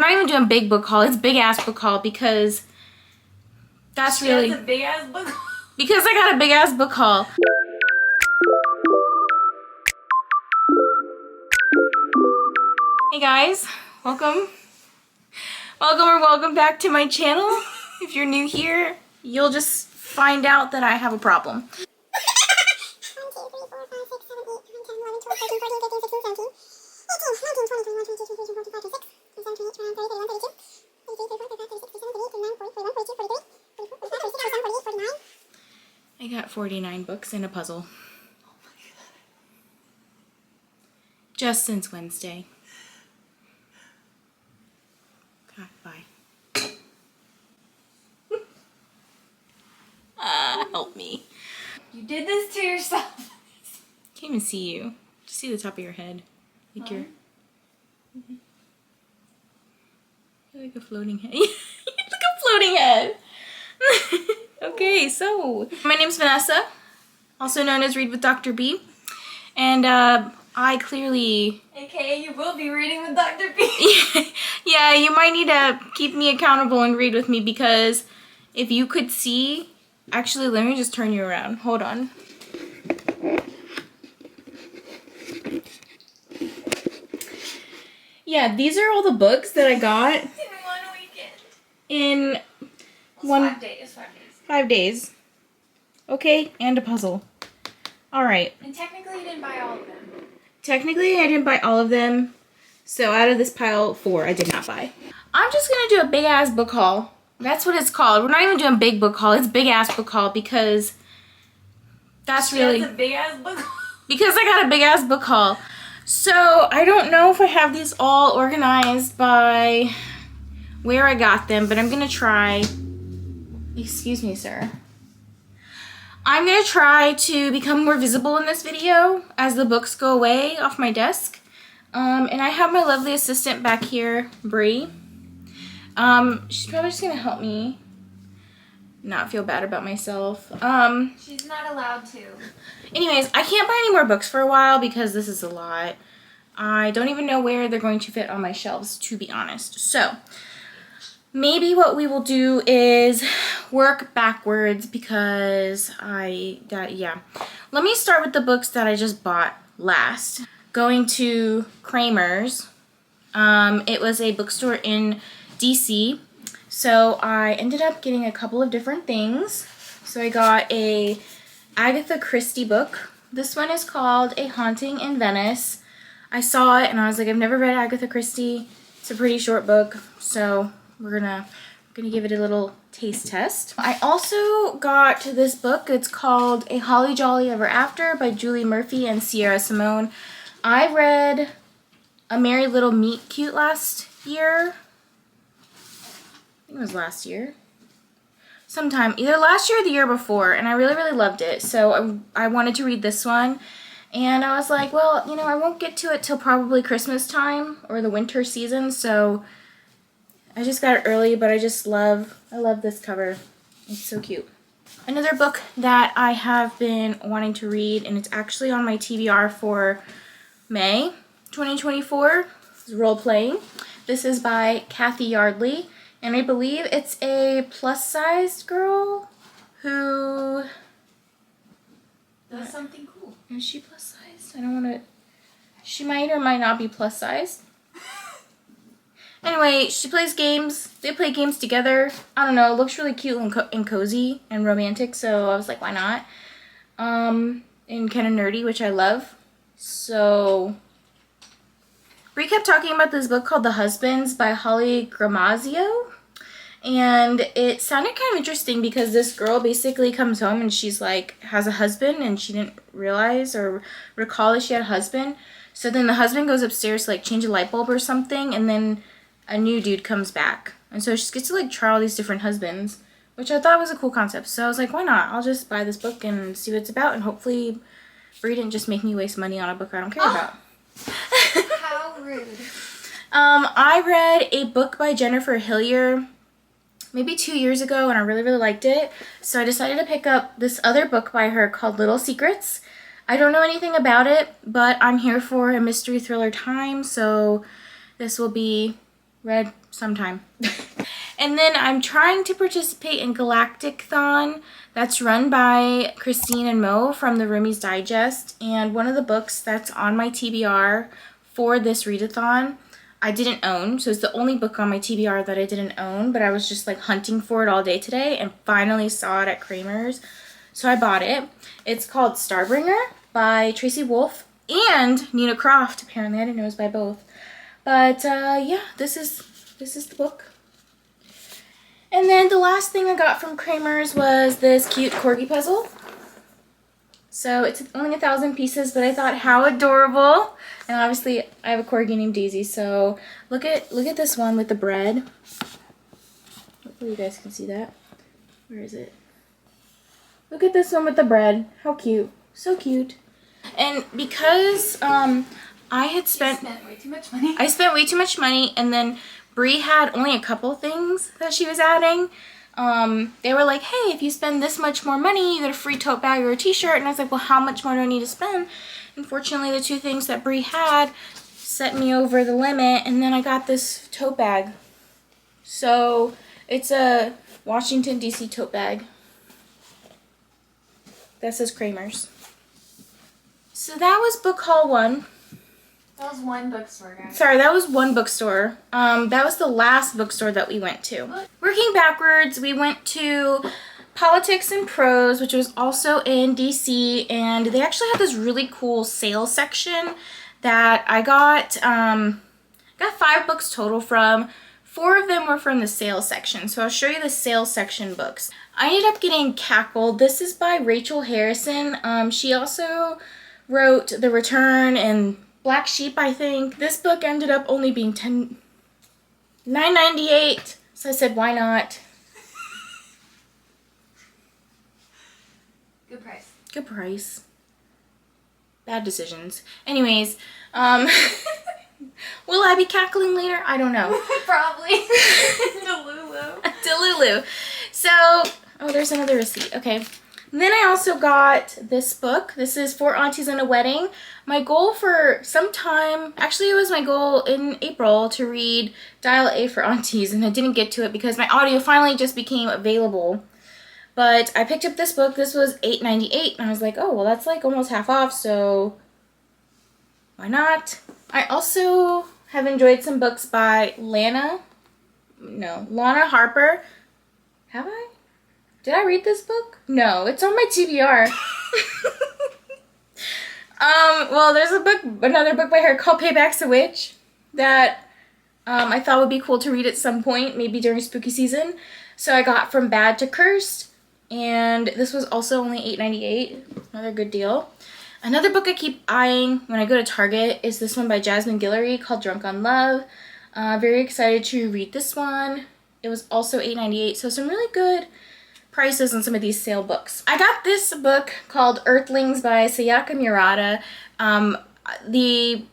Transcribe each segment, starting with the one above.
not even doing big book haul. It's big ass book haul because that's really... That's a big ass book haul. Because I got a big ass book haul. Hey guys, welcome back to my channel. If you're new here, you'll just find out that I have a problem. I got 49 books and a puzzle. Oh my god. Just since Wednesday. God, bye. Help me. You did this to yourself. Can't even see you. Just see the top of your head. Like you're like a floating head. You're like a floating head. Okay, so my name's Vanessa, also known as Read with Dr.B. And I clearly... AKA you will be reading with Dr.B. Yeah, you might need to keep me accountable and read with me because if you could see... Actually, let me just turn you around. Hold on. Yeah, these are all the books that I got In 1 weekend. in 5 days. 5 days. Okay, and a puzzle. Alright. And technically you didn't buy all of them. Technically, I didn't buy all of them. So out of this pile, 4 I did not buy. I'm just gonna do a big ass book haul. That's what it's called. We're not even doing big book haul. It's big ass book haul because that's really... That's a big ass book haul. Because I got a big ass book haul. So I don't know if I have these all organized by where I got them, but I'm gonna try. Excuse me, sir. I'm gonna try to become more visible in this video as the books go away off my desk. And I have my lovely assistant back here, Bree. She's probably just gonna help me not feel bad about myself. She's not allowed to. Anyways, I can't buy any more books for a while because this is a lot. I don't even know where they're going to fit on my shelves, to be honest. So, maybe what we will do is work backwards because yeah. Let me start with the books that I just bought last. Going to Kramers. It was a bookstore in DC. So I ended up getting a couple of different things. So I got a Agatha Christie book. This one is called A Haunting in Venice. I saw it and I was like, I've never read Agatha Christie. It's a pretty short book, so we're gonna give it a little taste test. I also got this book. It's called A Holly Jolly Ever After by Julie Murphy and Sierra Simone. I read A Merry Little Meet Cute last year. I think it was last year. Sometime, either last year or the year before, and I really, really loved it. So I wanted to read this one, and I was like, well, you know, I won't get to it till probably Christmas time or the winter season, so I just got it early, but I love this cover. It's so cute. Another book that I have been wanting to read, and it's actually on my TBR for May 2024, is Role Playing. This is by Kathy Yardley. And I believe it's a plus-sized girl who... Does something cool. Is she plus-sized? I don't want to... She might or might not be plus-sized. Anyway, she plays games. They play games together. I don't know. It looks really cute and cozy and romantic, so I was like, why not? And kind of nerdy, which I love. So... Bree kept talking about this book called The Husbands by Holly Gramazio, and it sounded kind of interesting because this girl basically comes home and she's like, has a husband, and she didn't realize or recall that she had a husband. So then the husband goes upstairs to like change a light bulb or something, and then a new dude comes back. And so she gets to like try all these different husbands, which I thought was a cool concept. So I was like, why not? I'll just buy this book and see what it's about, and hopefully Bree didn't just make me waste money on a book I don't care about. How rude. I read a book by Jennifer Hillier maybe 2 years ago, and I really, really liked it. So I decided to pick up this other book by her called Little Secrets. I don't know anything about it, but I'm here for a mystery thriller time, so this will be read sometime. And then I'm trying to participate in Galactic-thon that's run by Christine and Mo from the Roomies Digest. And one of the books that's on my TBR for this readathon I didn't own. So it's the only book on my TBR that I didn't own, but I was just like hunting for it all day today and finally saw it at Kramers. So I bought it. It's called Starbringer by Tracy Wolff and Nina Croft. Apparently I didn't know it was by both. But yeah, this is the book. And then the last thing I got from Kramers was this cute corgi puzzle. So it's only 1,000 pieces, but I thought how adorable. And obviously I have a corgi named Daisy, so look at this one with the bread. Hopefully you guys can see that. Where is it? Look at this one with the bread. How cute. So cute. And because I spent way too much money. I spent way too much money, and then Bree had only a couple things that she was adding. They were like, hey, if you spend this much more money, you get a free tote bag or a t-shirt. And I was like, well, how much more do I need to spend? Unfortunately, the two things that Bree had set me over the limit, and then I got this tote bag. So it's a Washington, D.C. tote bag that says Kramers. So that was book haul 1. That was one bookstore, guys. Sorry, that was one bookstore. That was the last bookstore that we went to. Working backwards, we went to Politics and Prose, which was also in DC, and they actually had this really cool sale section that I got 5 books total from. 4 of them were from the sale section, so I'll show you the sale section books. I ended up getting Cackled. This is by Rachel Harrison. She also wrote The Return and Black Sheep, I think. This book ended up only being $9.98, so I said, why not? Good price. Good price. Bad decisions. Anyways, will I be cackling later? I don't know. Probably. Delulu. Delulu. So, oh, there's another receipt. Okay. And then I also got this book. This is 4 Aunties and a Wedding. My goal for some time, actually it was my goal in April to read Dial A for Aunties, and I didn't get to it because my audio finally just became available. But I picked up this book. This was $8.98, and I was like, oh, well, that's like almost half off, so why not? I also have enjoyed some books by Lana Harper. Have I? Did I read this book? No, it's on my TBR. Well, there's another book by her called Payback's a Witch that I thought would be cool to read at some point, maybe during spooky season. So I got From Bad to Cursed, and this was also only $8.98. Another good deal. Another book I keep eyeing when I go to Target is this one by Jasmine Guillory called Drunk on Love. Very excited to read this one. It was also $8.98, so some really good prices on some of these sale books. I got this book called Earthlings by Sayaka Murata. The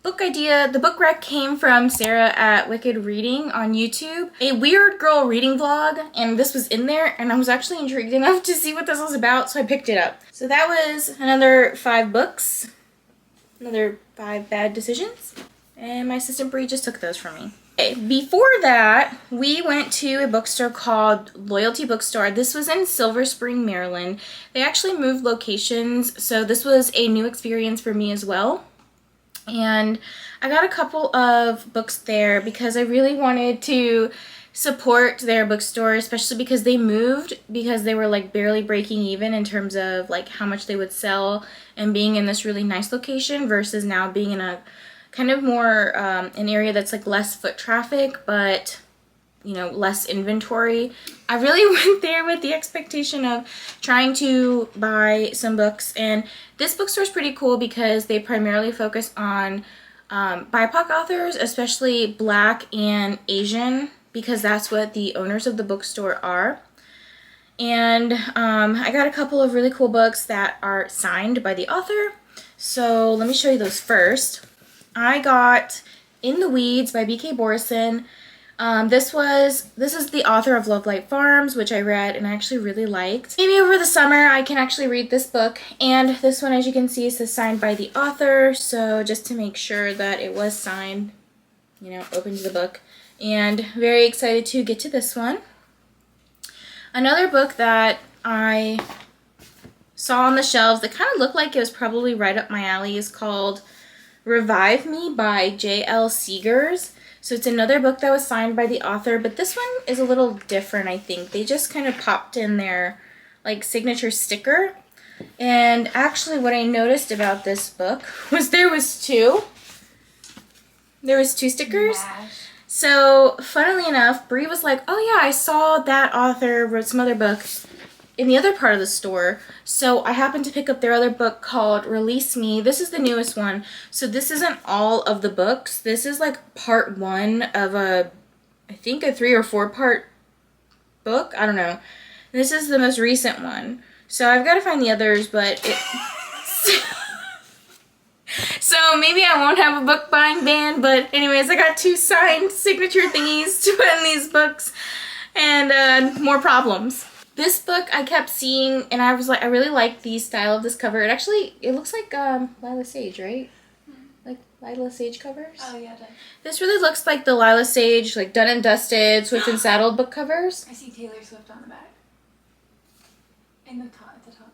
book rec came from Sarah at Wicked Reading on YouTube. A weird girl reading vlog, and this was in there, and I was actually intrigued enough to see what this was about, so I picked it up. So that was another 5 books, another 5 bad decisions, and my assistant Bree just took those from me. Okay, before that, we went to a bookstore called Loyalty Bookstore. This was in Silver Spring, Maryland. They actually moved locations, so this was a new experience for me as well. And I got a couple of books there because I really wanted to support their bookstore, especially because they moved, because they were like barely breaking even in terms of like how much they would sell and being in this really nice location versus now being in a kind of more an area that's like less foot traffic, but you know, less inventory. I really went there with the expectation of trying to buy some books, and this bookstore is pretty cool because they primarily focus on BIPOC authors, especially Black and Asian, because that's what the owners of the bookstore are. And I got a couple of really cool books that are signed by the author, so let me show you those first. I got In the Weeds by B.K. Borison. This is the author of Love Light Farms, which I read and I actually really liked. Maybe over the summer I can actually read this book, and this one, as you can see, is signed by the author, so just to make sure that it was signed, you know, opens the book, and very excited to get to this one. Another book that I saw on the shelves that kind of looked like it was probably right up my alley is called Revive Me by J.L. Seegers. So it's another book that was signed by the author, but this one is a little different, I think. They just kind of popped in their like signature sticker. And actually what I noticed about this book was there was two stickers. So funnily enough, Bree was like, oh yeah, I saw that author wrote some other book in the other part of the store. So I happened to pick up their other book called Release Me. This is the newest one. So this isn't all of the books. This is like part one of I think a 3 or 4 part book. I don't know. This is the most recent one. So I've got to find the others, but so maybe I won't have a book buying ban, but anyways, I got 2 signed signature thingies to put in these books, and more problems. This book I kept seeing, and I was like, I really like the style of this cover. It looks like Lila Sage, right? Like Lila Sage covers? Oh yeah, it does. This really looks like the Lila Sage, like Done and Dusted, Swift and Saddled book covers. I see Taylor Swift on the back. In the top, at the top.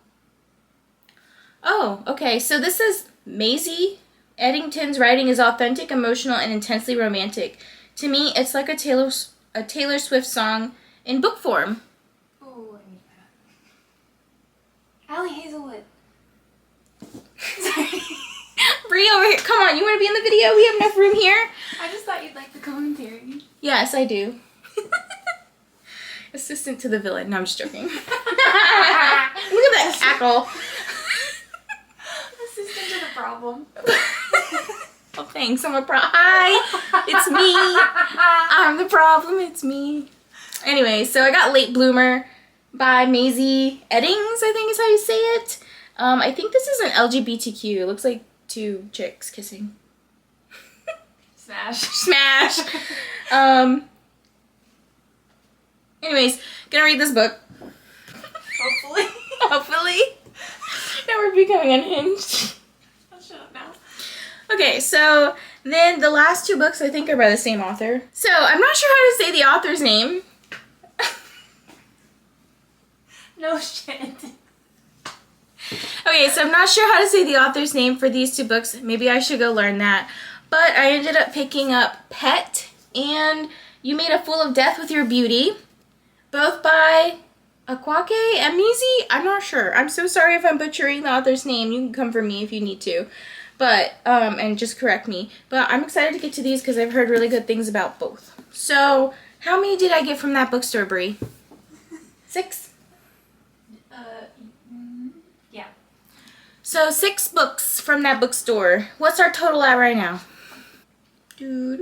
Oh, okay. So this is Maisie Eddington's writing is authentic, emotional, and intensely romantic. To me, it's like a Taylor Swift song in book form. Oh, I need that. Allie Hazelwood. Sorry. Bree over here. Come on, you want to be in the video? We have enough room here. I just thought you'd like the commentary. Yes, I do. Assistant to the villain. No, I'm just joking. Look at that cackle. Assistant to the problem. Oh, thanks. I'm a Hi, it's me. I'm the problem. It's me. Anyway, so I got Late Bloomer by Maisie Eddings, I think is how you say it. I think this is an LGBTQ. It looks like 2 chicks kissing. Smash. Smash. Anyways, gonna read this book. Hopefully. Hopefully. Now we're becoming unhinged. I'll shut up now. Okay, so then the last 2 books I think are by the same author. So I'm not sure how to say the author's name. No shit. Okay, so I'm not sure how to say the author's name for these 2 books. Maybe I should go learn that. But I ended up picking up Pet and You Made a Fool of Death with Your Beauty. Both by Akwake Emizi? I'm not sure. I'm so sorry if I'm butchering the author's name. You can come for me if you need to. But, and just correct me. But I'm excited to get to these because I've heard really good things about both. So, how many did I get from that bookstore, Brie? 6? Yeah. So 6 books from that bookstore. What's our total at right now? We're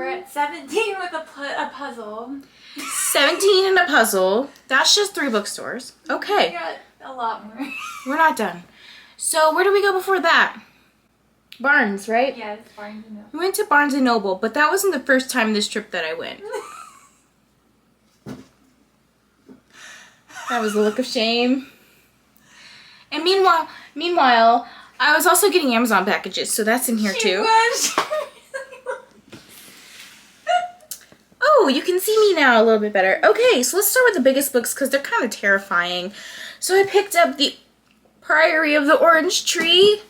at 17 with a puzzle. 17 and a puzzle. That's just 3 bookstores. We Okay. got a lot more. We're not done. So where do we go before that? Barnes, right? Yeah, it's Barnes & Noble. We went to Barnes & Noble, but that wasn't the first time this trip that I went. That was a look of shame. And meanwhile, I was also getting Amazon packages, so that's in here too. Oh, you can see me now a little bit better. Okay, so let's start with the biggest books because they're kind of terrifying. So I picked up The Priory of the Orange Tree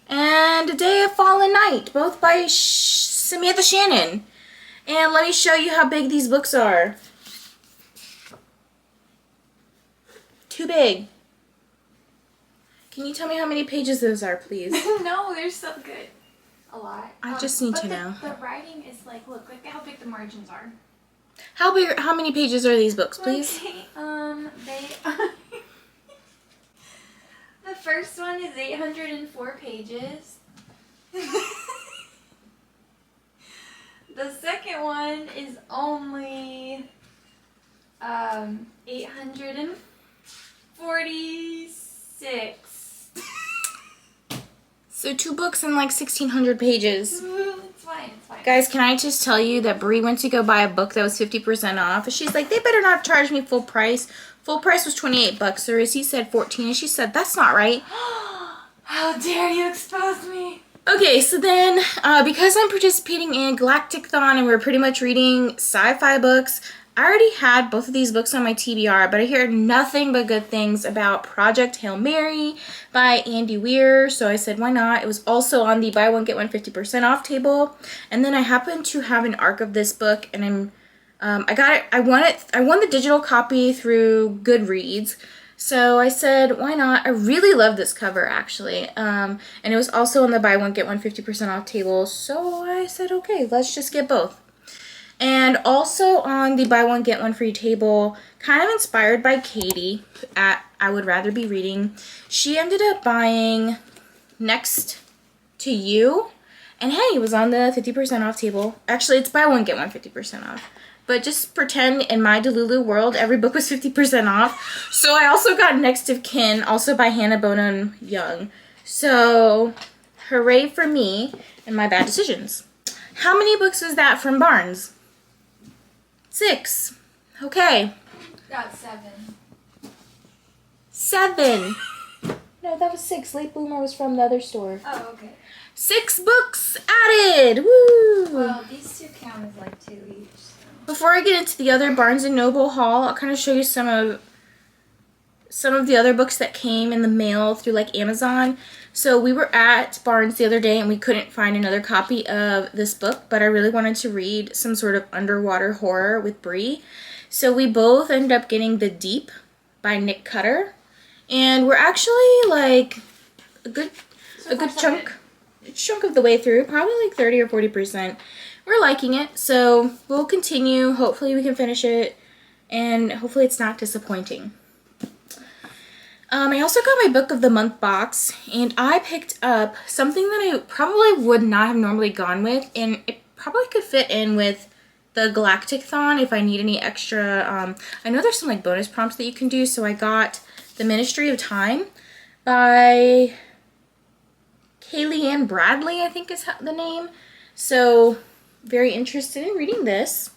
and A Day of Fallen Night, both by Samantha Shannon. And let me show you how big these books are. Too big. Can you tell me how many pages those are, please? No, they're so good. A lot. I just need to know. The writing is like, look how big the margins are. How big? How many pages are these books, please? Okay, they the first one is 804 pages. The second one is only 846. So 2 books and like 1,600 pages. It's fine, it's fine. Guys, can I just tell you that Brie went to go buy a book that was 50% off, and she's like, they better not charge me full price. Full price was $28, or as he said, 14, and she said, that's not right. How dare you expose me? Okay, so then because I'm participating in Galactic-thon and we're pretty much reading sci-fi books, I already had both of these books on my TBR, but I hear nothing but good things about Project Hail Mary by Andy Weir, so I said, why not? It was also on the buy one get one 50% off table, and then I happened to have an arc of this book, and I won the digital copy through Goodreads, so I said, why not? I really love this cover, actually, and it was also on the buy one get one 50% off table, so I said, okay, let's just get both. And also on the buy one get one free table, kind of inspired by Katy at I Would Rather Be Reading, she ended up buying Next to You, and hey, it was on the 50% off table. Actually, it's buy one get one 50% off. But just pretend in my Delulu world, every book was 50% off. So I also got Next of Kin, also by Hannah Bonham Young. So hooray for me and my bad decisions. How many books was that from Barnes? 6. Okay. Got 7. 7. No, that was 6. Late Bloomer was from the other store. Oh, okay. 6 books added! Woo! Well, these two count as like 2 each. So. Before I get into the other Barnes & Noble haul, I'll kind of show you some of the other books that came in the mail through like Amazon. So we were at Barnes the other day and we couldn't find another copy of this book, but I really wanted to read some sort of underwater horror with Bree. So we both ended up getting The Deep by Nick Cutter. And we're actually like a good chunk of the way through, probably like 30 or 40%. We're liking it, so we'll continue. Hopefully we can finish it, and hopefully it's not disappointing. I also got my book of the month box, and I picked up something that I probably would not have normally gone with, and it probably could fit in with the Galactic-thon if I need any extra. I know there's some like bonus prompts that you can do, so I got The Ministry of Time by Kaylee Bradley, I think is the name. So very interested in reading this.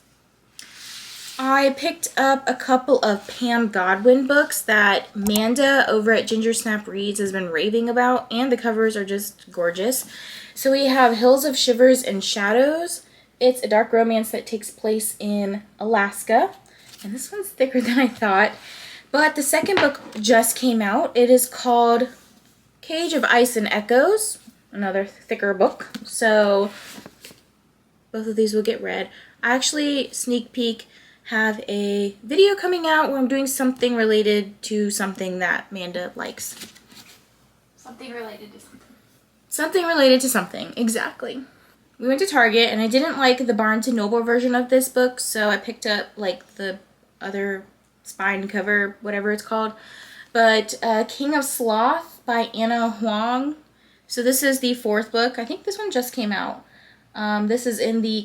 I picked up a couple of Pam Godwin books that Manda over at Ginger Snap Reads has been raving about, and the covers are just gorgeous. So we have Hills of Shivers and Shadows. It's a dark romance that takes place in Alaska, and this one's thicker than I thought. But the second book just came out. It is called Cage of Ice and Echoes, another thicker book. So both of these will get read. I actually, sneak peek, have a video coming out where I'm doing something related to something that Manda likes. Something related to something. Something related to something, exactly. We went to Target, and I didn't like the Barnes & Noble version of this book, so I picked up like the other spine cover, whatever it's called. But King of Sloth by Anna Huang. So this is the 4th book. I think this one just came out. This is in the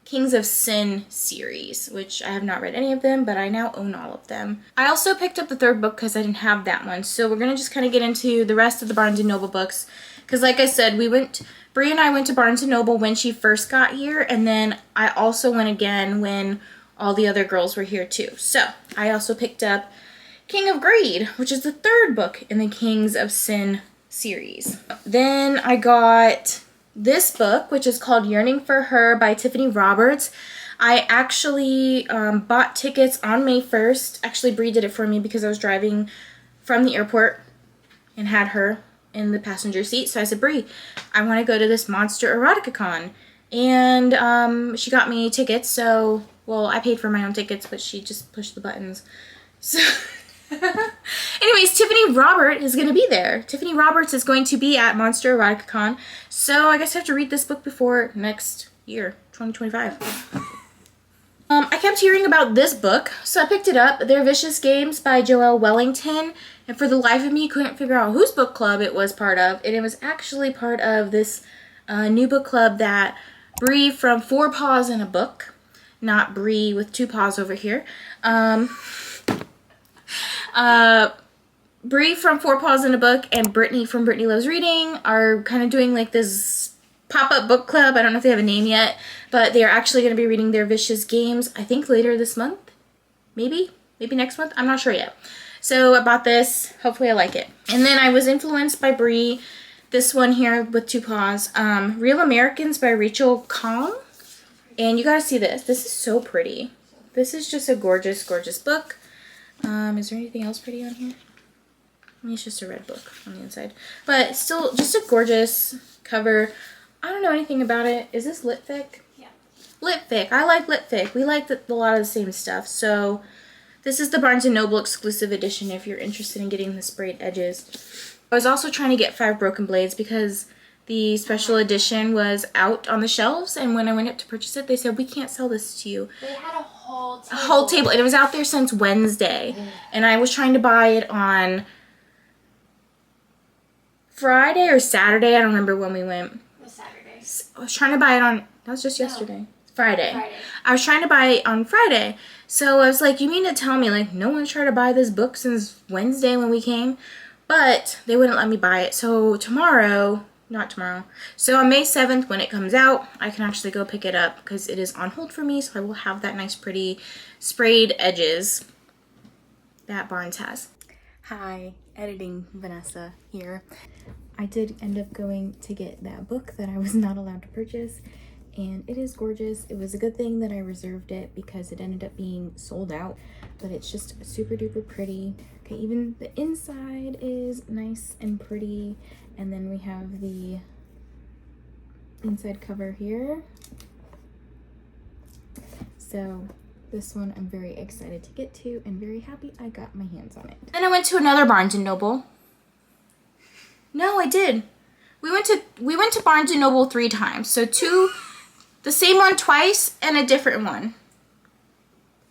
Kings of Sin series, which I have not read any of them, but I now own all of them. I also picked up the 3rd book because I didn't have that one. So we're going to just kind of get into the rest of the Barnes & Noble books. Because like I said, Bree and I went to Barnes & Noble when she first got here, and then I also went again when all the other girls were here too. So I also picked up King of Greed, which is the 3rd book in the Kings of Sin series. Then I got this book, which is called Yearning for Her by Tiffany Roberts. I actually bought tickets on May 1st. Actually, Bree did it for me because I was driving from the airport and had her in the passenger seat. So I said, Bree, I want to go to this Monster Erotica Con. And she got me tickets. So, well, I paid for my own tickets, but she just pushed the buttons. So anyways, Tiffany Roberts is going to be there. Tiffany Roberts is going to be at Monster Erotica Con. So I guess I have to read this book before next year, 2025. I kept hearing about this book, so I picked it up. They're Vicious Games by Joelle Wellington. And for the life of me, couldn't figure out whose book club it was part of. And it was actually part of this new book club that Bree from 4 Paws in a Book, not Bree with 2 paws over here, Bree from 4 Paws in a Book and Brittany from Brittany Loves Reading are kind of doing like this pop-up book club. I don't know if they have a name yet, but they are actually going to be reading their Vicious Games, I think later this month. Maybe next month. I'm not sure yet. So I bought this. Hopefully I like it. And then I was influenced by Bree This one here with 2 paws. Real Americans by Rachel Calm. And you gotta see this. This is so pretty. This is just a gorgeous, gorgeous book. Is there anything else pretty on here? I mean, it's just a red book on the inside. But still, just a gorgeous cover. I don't know anything about it. Is this lit fic? Yeah. Lit fic. I like lit fic. We like a lot of the same stuff. So this is the Barnes & Noble exclusive edition if you're interested in getting the sprayed edges. I was also trying to get 5 Broken Blades because the special edition was out on the shelves, and when I went up to purchase it, they said, we can't sell this to you. They had a whole table. A whole table. And it was out there since Wednesday. And I was trying to buy it on Friday or Saturday. I don't remember when we went. It was Saturday. I was trying to buy it on, that was just yesterday. No. Friday. I was trying to buy it on Friday. So I was like, you mean to tell me, like, no one's tried to buy this book since Wednesday when we came? But they wouldn't let me buy it. So tomorrow, not tomorrow, so on May 7th when it comes out, I can actually go pick it up because it is on hold for me. So I will have that nice, pretty sprayed edges that Barnes has. Hi, editing Vanessa here. I did end up going to get that book that I was not allowed to purchase. And it is gorgeous. It was a good thing that I reserved it because it ended up being sold out, but it's just super duper pretty. Okay, even the inside is nice and pretty. And then we have the inside cover here. So this one I'm very excited to get to and very happy I got my hands on it. Then I went to another Barnes & Noble. No, I did. We went to Barnes & Noble 3 times. So the same one twice and a different one.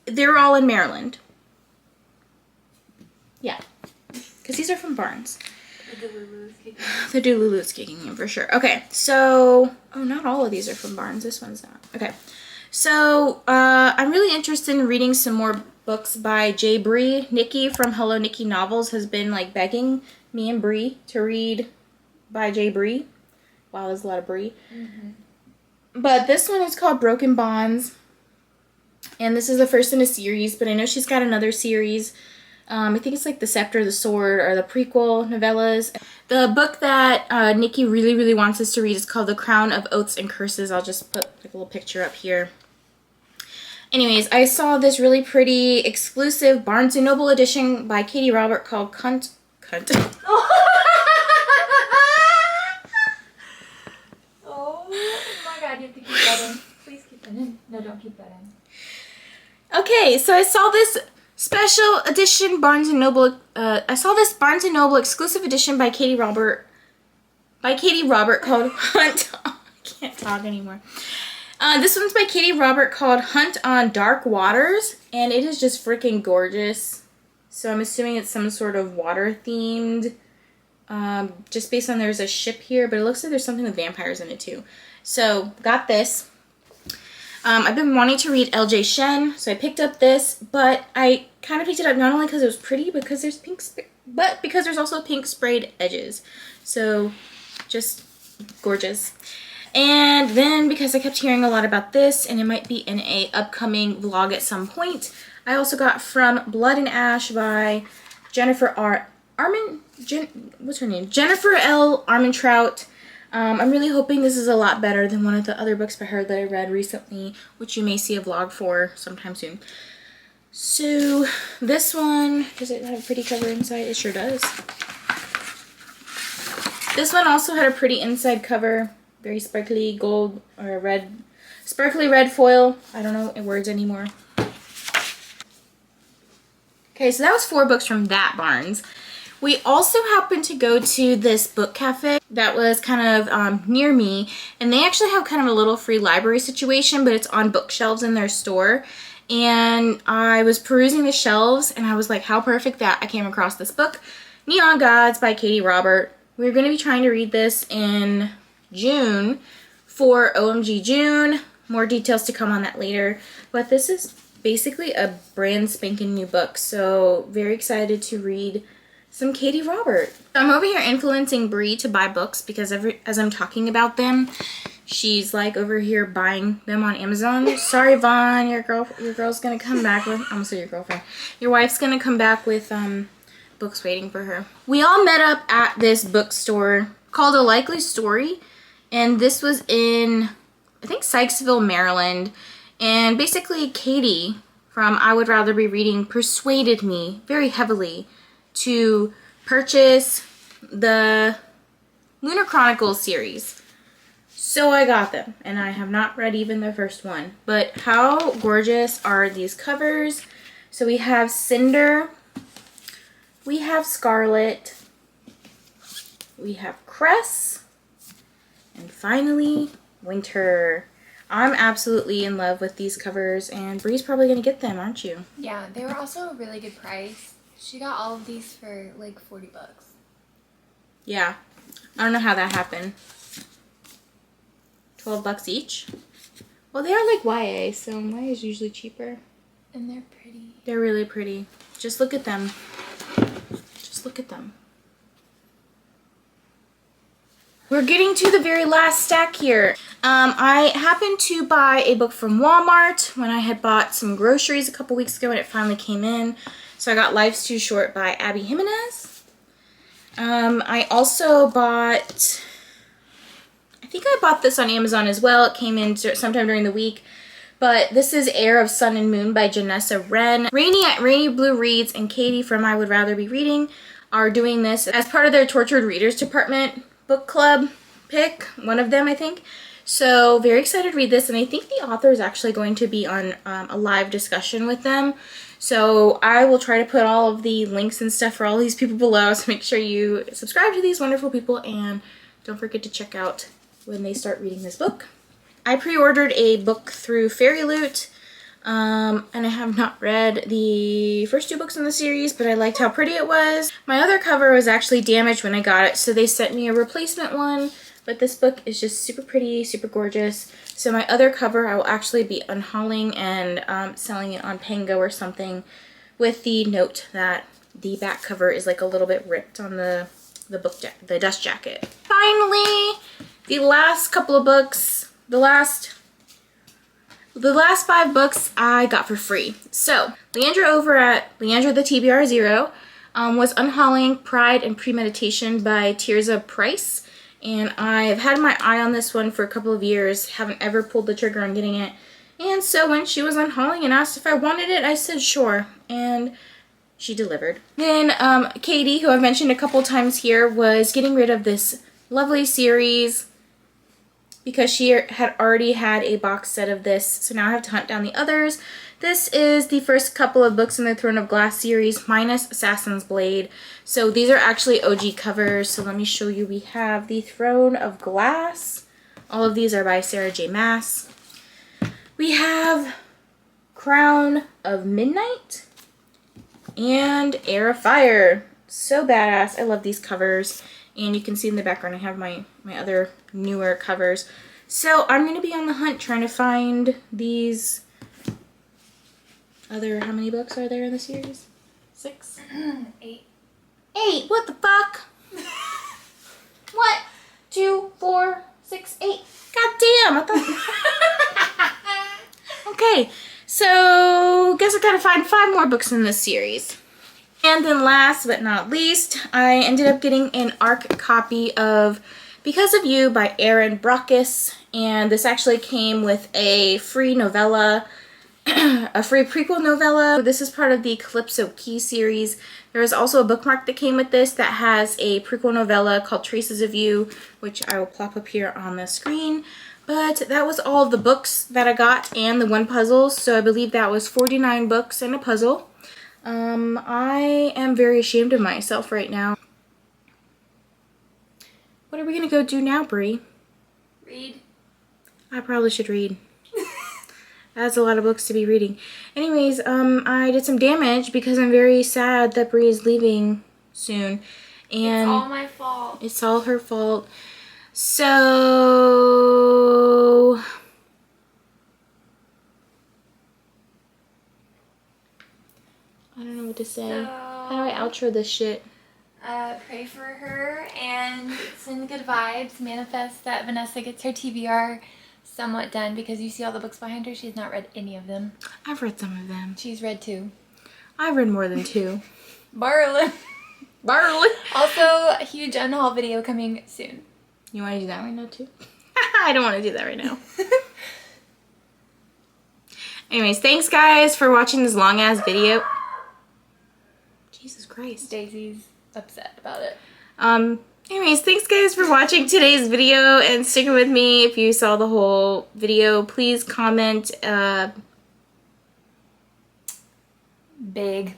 They're all in Maryland. Yeah. Because these are from Barnes. The Delulu's kicking in for sure. Okay, so... Oh, not all of these are from Barnes. This one's not. Okay. So, I'm really interested in reading some more books by J. Bree. Nikki from Hello Nikki Novels has been, like, begging me and Bree to read by J. Bree. Wow, there's a lot of Bree. Mm-hmm. But this one is called Broken Bonds. And this is the first in a series, but I know she's got another series. I think it's like The Scepter, the Sword, or the prequel novellas. The book that Nikki really, really wants us to read is called The Crown of Oaths and Curses. I'll just put like a little picture up here. Anyways, I saw this really pretty exclusive Barnes & Noble edition by Katy Robert called Cunt. You have to keep that in. Please keep that in. No, don't keep that in. Okay, so I saw this special edition Barnes & Noble. I saw this Barnes & Noble exclusive edition by Katy Robert. Called Hunt. I can't talk anymore. This one's by Katy Robert called Hunt on Dark Waters, and it is just freaking gorgeous. So I'm assuming it's some sort of water themed. Just based on there's a ship here, but it looks like there's something with vampires in it too. So, got this. I've been wanting to read L.J. Shen, so I picked up this, but I kind of picked it up not only because it was pretty, because there's but because there's also pink sprayed edges. So, just gorgeous. And then, because I kept hearing a lot about this, and it might be in a upcoming vlog at some point, I also got From Blood and Ash by Jennifer L. Armentrout. I'm really hoping this is a lot better than one of the other books by her that I read recently, which you may see a vlog for sometime soon. So this one, does it have a pretty cover inside? It sure does. This one also had a pretty inside cover, very sparkly gold or red, sparkly red foil. I don't know words anymore. Okay, so that was 4 books from that Barnes. We also happened to go to this book cafe that was kind of near me, and they actually have kind of a little free library situation, but it's on bookshelves in their store. And I was perusing the shelves, and I was like, how perfect that I came across this book, Neon Gods by Katy Robert. We're going to be trying to read this in June for OMG June. More details to come on that later, but this is basically a brand spanking new book, so very excited to read some Katy Robert. I'm over here influencing Bree to buy books because as I'm talking about them, she's like over here buying them on Amazon. Sorry, Vaughn, your girl's gonna come back with, I almost said your girlfriend. Your wife's gonna come back with books waiting for her. We all met up at this bookstore called A Likely Story. And this was in, I think, Sykesville, Maryland. And basically, Katy from I Would Rather Be Reading persuaded me very heavily to purchase the Lunar Chronicles series. So I got them, and I have not read even the first one. But how gorgeous are these covers? So we have Cinder, we have Scarlet, we have Cress, and finally, Winter. I'm absolutely in love with these covers, and Bree's probably going to get them, aren't you? Yeah, they were also a really good price. She got all of these for like $40. Yeah. I don't know how that happened. $12 each? Well, they are like YA, so YA is usually cheaper. And they're pretty. They're really pretty. Just look at them. Just look at them. We're getting to the very last stack here. I happened to buy a book from Walmart when I had bought some groceries a couple weeks ago and it finally came in. So I got Life's Too Short by Abby Jimenez. I also bought, I think I bought this on Amazon as well. It came in sometime during the week. But this is Heir of Sun and Moon by Janessa Wren. Rainy at Rainy Blue Reads and Katy from I Would Rather Be Reading are doing this as part of their Tortured Readers Department book club pick. One of them, I think. So very excited to read this. And I think the author is actually going to be on a live discussion with them. So I will try to put all of the links and stuff for all these people below. So make sure you subscribe to these wonderful people. And don't forget to check out when they start reading this book. I pre-ordered a book through Fairy Loot, and I have not read the first 2 books in the series, but I liked how pretty it was. My other cover was actually damaged when I got it, so they sent me a replacement one, but this book is just super pretty, super gorgeous. So my other cover I will actually be unhauling and selling it on Pango or something, with the note that the back cover is like a little bit ripped on the dust jacket. Finally, the last couple of books. The last 5 books I got for free. So, Leandra over at Leandra the TBR Zero was unhauling Pride and Premeditation by Tirza Price. And I've had my eye on this one for a couple of years. Haven't ever pulled the trigger on getting it. And so when she was unhauling and asked if I wanted it, I said sure. And she delivered. Then Katy, who I've mentioned a couple times here, was getting rid of this lovely series because she had already had a box set of this, so now I have to hunt down the others. This is the first couple of books in the Throne of Glass series, minus Assassin's Blade. So these are actually OG covers, so let me show you. We have the Throne of Glass. All of these are by Sarah J. Maas. We have Crown of Midnight and Heir of Fire. So badass. I love these covers. And you can see in the background I have my other newer covers. So I'm going to be on the hunt trying to find these other, how many books are there in the series? 6? 8. 8? What the fuck? What? 2, 4, 6, 8. God damn, I thought... Okay, so guess I gotta find 5 more books in this series. And then last but not least, I ended up getting an ARC copy of Because of You by Aaron Brockus. And this actually came with a free novella, a free prequel novella. This is part of the Calypso Key series. There is also a bookmark that came with this that has a prequel novella called Traces of You, which I will plop up here on the screen. But that was all of the books that I got and the 1 puzzle. So I believe that was 49 books and a puzzle. I am very ashamed of myself right now. What are we gonna go do now, Brie? Read. I probably should read. That's a lot of books to be reading. Anyways, I did some damage because I'm very sad that Brie is leaving soon. And it's all my fault. It's all her fault. So... I don't know what to say. So, how do I outro this shit? Pray for her and send good vibes. Manifest that Vanessa gets her TBR somewhat done, because you see all the books behind her. She's not read any of them. I've read some of them. She's read 2. I've read more than 2. Borrow them. Barley. Also, a huge unhaul video coming soon. You want to do that right now too? I don't want to do that right now. Anyways, thanks guys for watching this long ass video. Jesus Christ. Daisy's upset about it. Anyways, thanks guys for watching today's video and sticking with me. If you saw the whole video, please comment Big.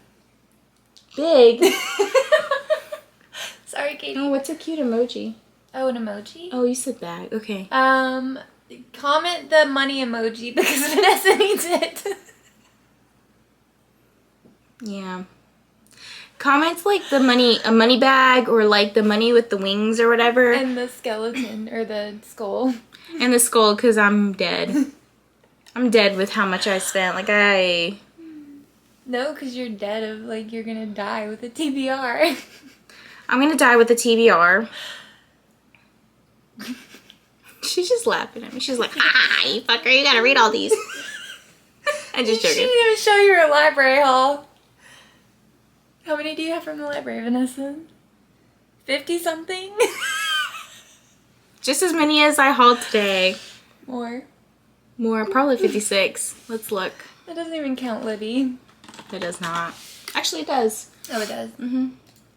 Sorry, Katy. Oh, what's a cute emoji? Oh, an emoji? Oh, you said that. Okay. Comment the money emoji because Vanessa needs it. Yeah. Comment like a money bag, or like the money with the wings or whatever. And the skeleton, or the skull. And the skull, because I'm dead. I'm dead with how much I spent. Like, No, because you're dead of, like, you're gonna die with a TBR. I'm gonna die with a TBR. She's just laughing at me. She's like, ah, you fucker, you gotta read all these. I'm just joking. She didn't even show you her library haul. How many do you have from the library, Vanessa? 50-something? Just as many as I hauled today. More, probably 56. Let's look. That doesn't even count Libby. It does not. Actually, it does. Oh, it does. Mm-hmm.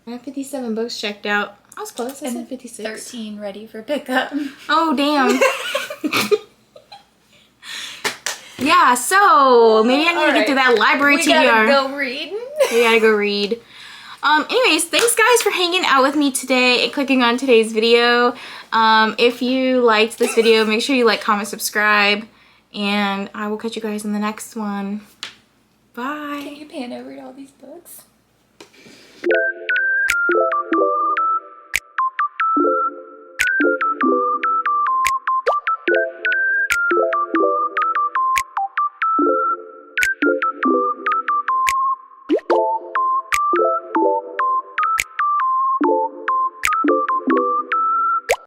I have 57 books checked out. I was close. I said 56. 13 ready for pickup. Oh, damn. Yeah, so maybe I need to get through that library TBR. We gotta go read. We gotta go read. Anyways, thanks guys for hanging out with me today and clicking on today's video. If you liked this video, make sure you like, comment, subscribe, and I will catch you guys in the next one. Bye. Can you pan over to all these books?